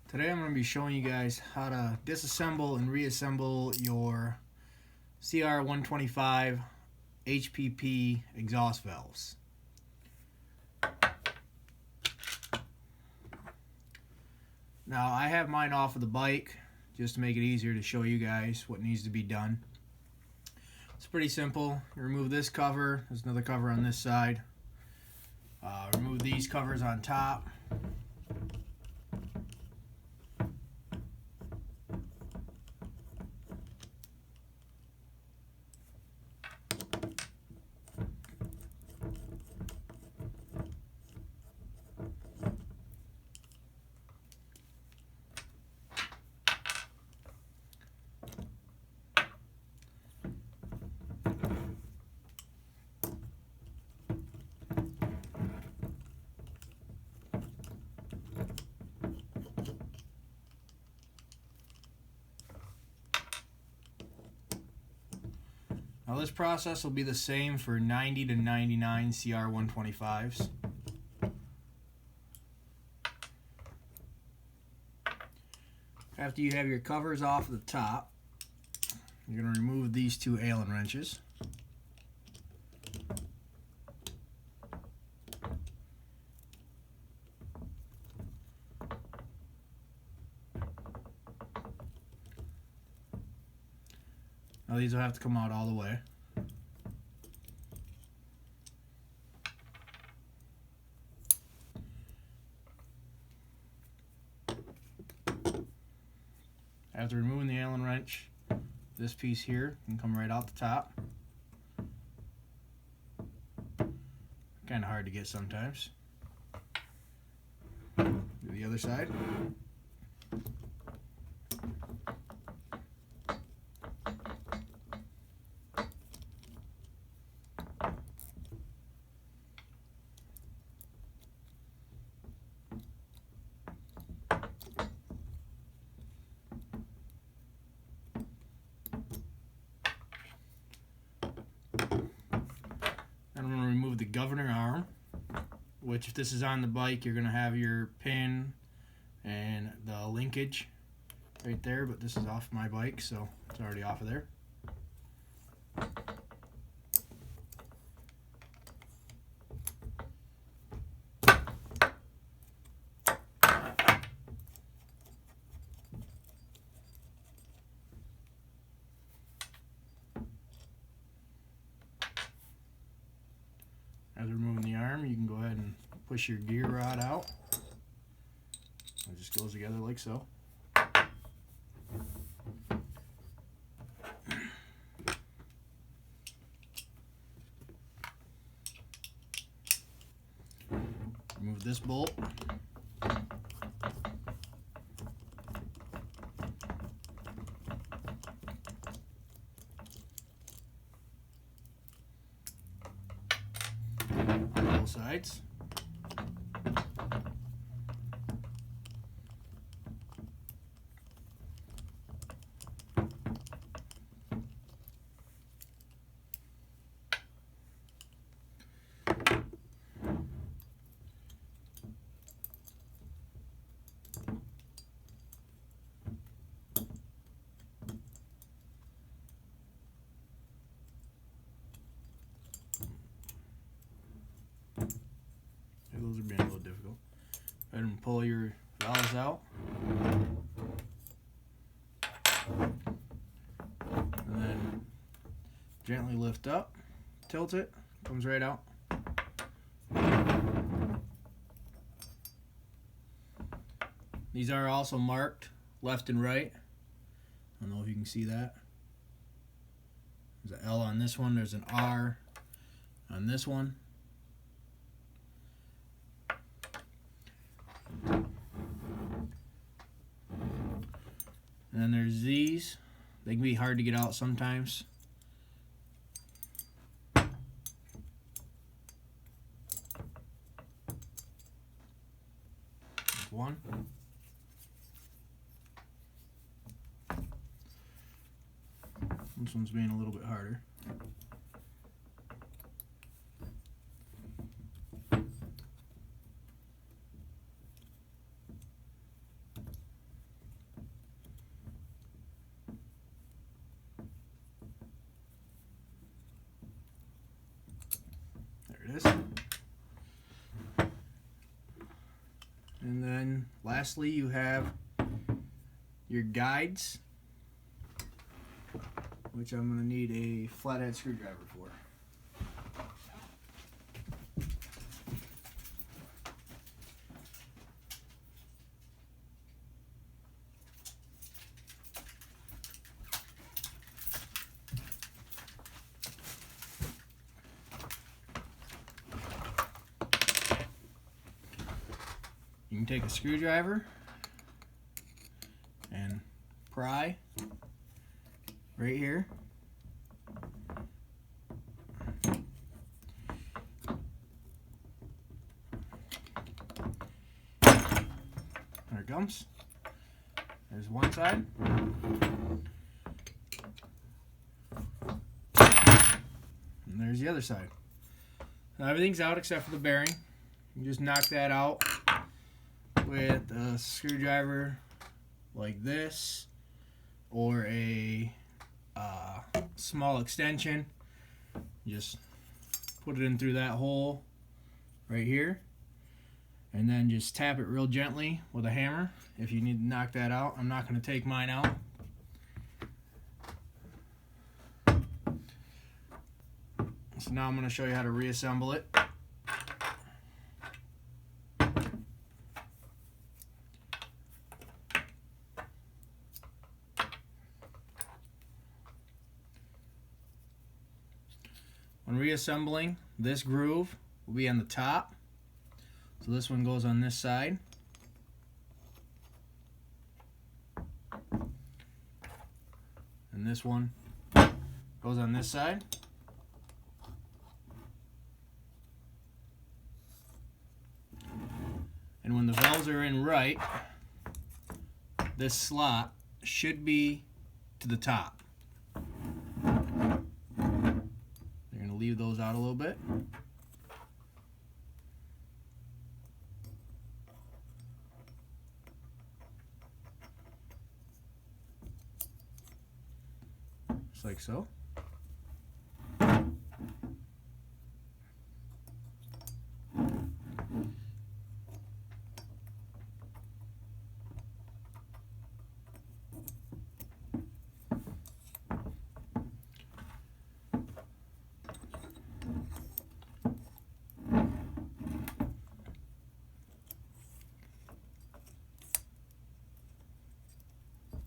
Today I'm going to be showing you guys how to disassemble and reassemble your CR125 HPP exhaust valves. Now I have mine off of the bike just to make it easier to show you guys what needs to be done. It's pretty simple. You remove this cover, there's another cover on this side. Remove these covers on top. Now this process will be the same for 90 to 99 CR125s. After you have your covers off the top, you're going to remove these two Allen wrenches. Now these will have to come out all the way. After removing the Allen wrench, this piece here can come right out the top. Kind of hard to get sometimes. Do the other side. I'm going to remove the governor arm, which if this is on the bike, you're going to have your pin and the linkage right there, but this is off my bike, so it's already off of there. As removing the arm, you can go ahead and push your gear rod out. It just goes together like so. Remove this bolt. On both sides. Those are being a little difficult. Go ahead and pull your valves out. And then gently lift up, tilt it, comes right out. These are also marked left and right. I don't know if you can see that. There's an L on this one, there's an R on this one. And then there's these. They can be hard to get out sometimes. One. This one's being a little bit harder. this. And then lastly, you have your guides, which I'm going to need a flathead screwdriver for. You can take a screwdriver and pry right here. There it comes. There's one side. And there's the other side. Now everything's out except for the bearing. You just knock that out with a screwdriver like this, or a small extension. Just put it in through that hole right here, and then just tap it real gently with a hammer if you need to knock that out. I'm not going to take mine out. So now I'm going to show you how to reassemble it. When reassembling, this groove will be on the top. So this one goes on this side. And this one goes on this side. And when the valves are in right, this slot should be to the top. Leave those out a little bit. Just like so.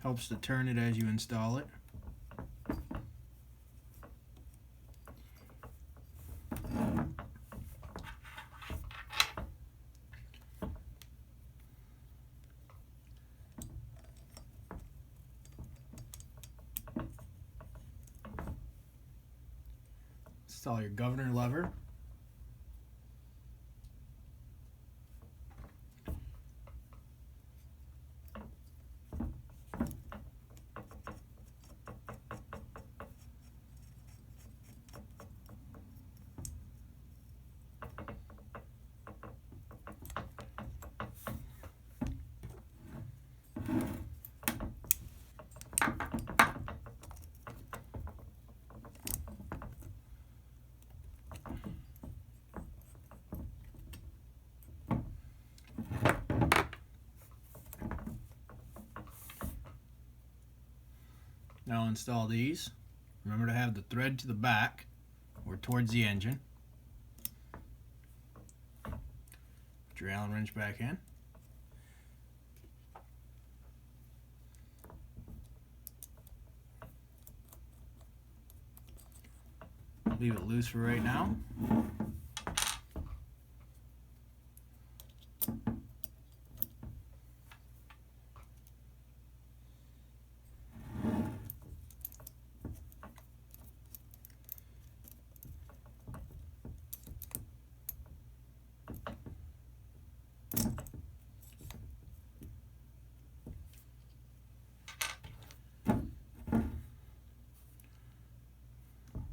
Helps to turn it as you install it. Install your governor lever. Now install these. Remember to have the thread to the back or towards the engine. Put your Allen wrench back in. Leave it loose for right now.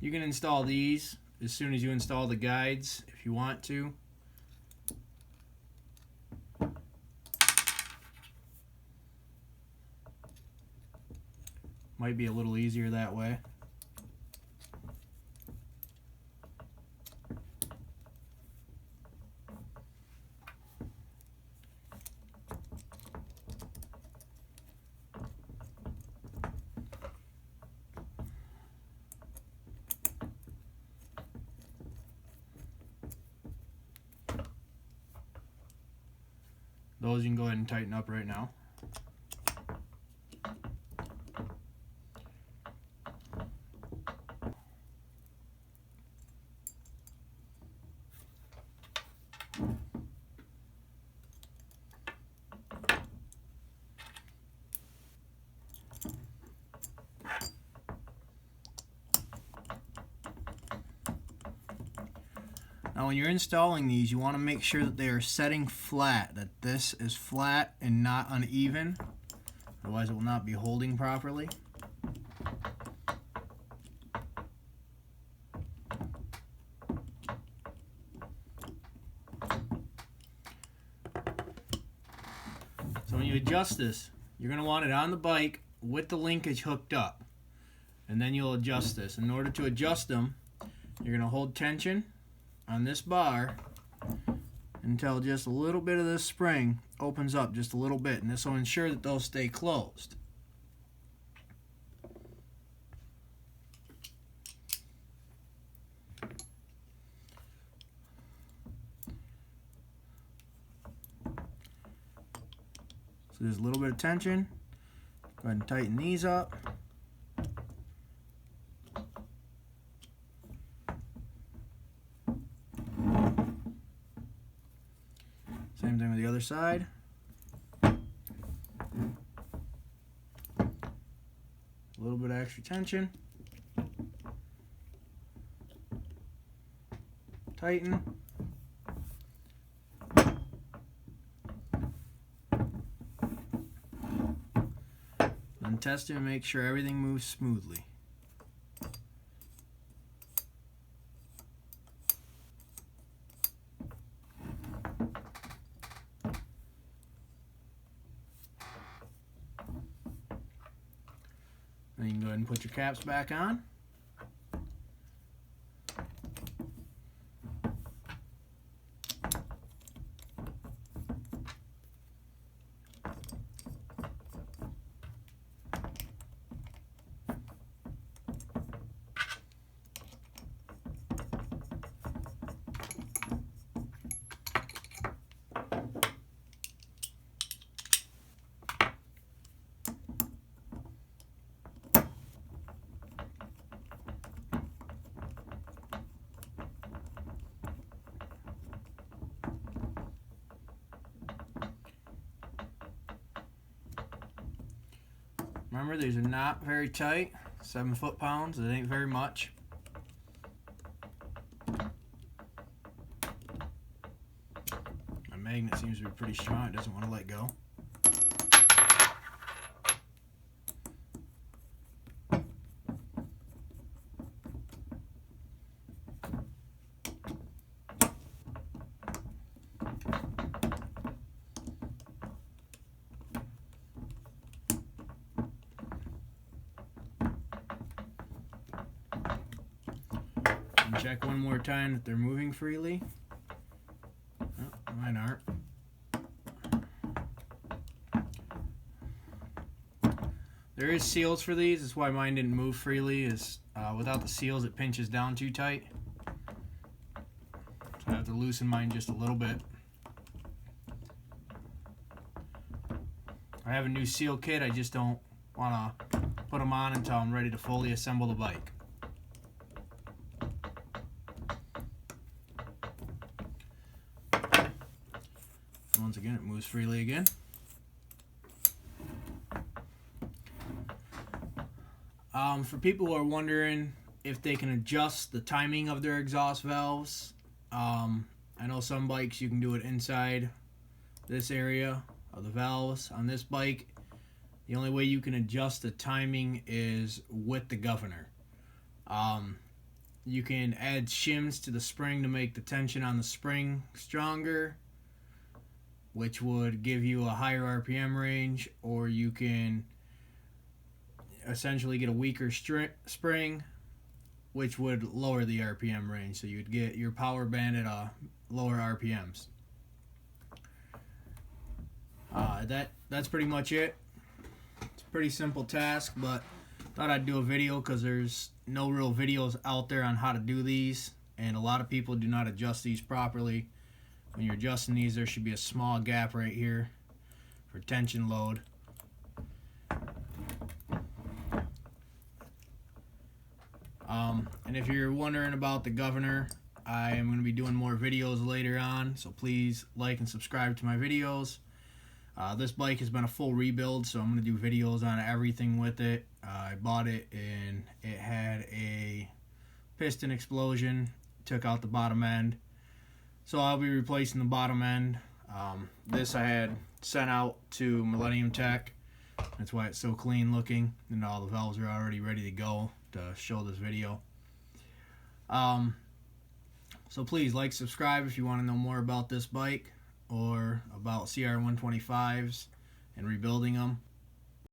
You can install these as soon as you install the guides if you want to. Might be a little easier that way. Those you can go ahead and tighten up right now. Now when you're installing these, you want to make sure that they are setting flat, that this is flat and not uneven, otherwise it will not be holding properly. So when you adjust this, you're going to want it on the bike with the linkage hooked up, and then you'll adjust this. In order to adjust them, you're going to hold tension on this bar until just a little bit of this spring opens up just a little bit, and this will ensure that they'll stay closed. So there's a little bit of tension. Go ahead and tighten these up. Same thing with the other side. A little bit of extra tension. Tighten. Then test it and make sure everything moves smoothly. Then you can go ahead and put your caps back on. Remember, these are not very tight. 7 foot-pounds, it ain't very much. My magnet seems to be pretty strong, it doesn't want to let go. Check one more time that they're moving freely. Oh, mine aren't. There is seals for these. That's why mine didn't move freely. Without the seals, it pinches down too tight. So I have to loosen mine just a little bit. I have a new seal kit. I just don't want to put them on until I'm ready to fully assemble the bike. Once again, it moves freely again. For people who are wondering if they can adjust the timing of their exhaust valves, I know some bikes you can do it inside this area of the valves. On this bike, the only way you can adjust the timing is with the governor. You can add shims to the spring to make the tension on the spring stronger, which would give you a higher RPM range, or you can essentially get a weaker spring, which would lower the RPM range, so you'd get your power band at lower RPMs. That's pretty much it. It's a pretty simple task, but thought I'd do a video because there's no real videos out there on how to do these, and a lot of people do not adjust these properly. when you're adjusting these, there should be a small gap right here for tension load. And if you're wondering about the governor, I am going to be doing more videos later on, so please like and subscribe to my videos. This bike has been a full rebuild, so I'm going to do videos on everything with it. I bought it and it had a piston explosion, took out the bottom end, so I'll be replacing the bottom end. This I had sent out to Millennium Tech. That's why it's so clean looking, and all the valves are already ready to go to show this video. So please like, subscribe if you want to know more about this bike or about CR125s and rebuilding them.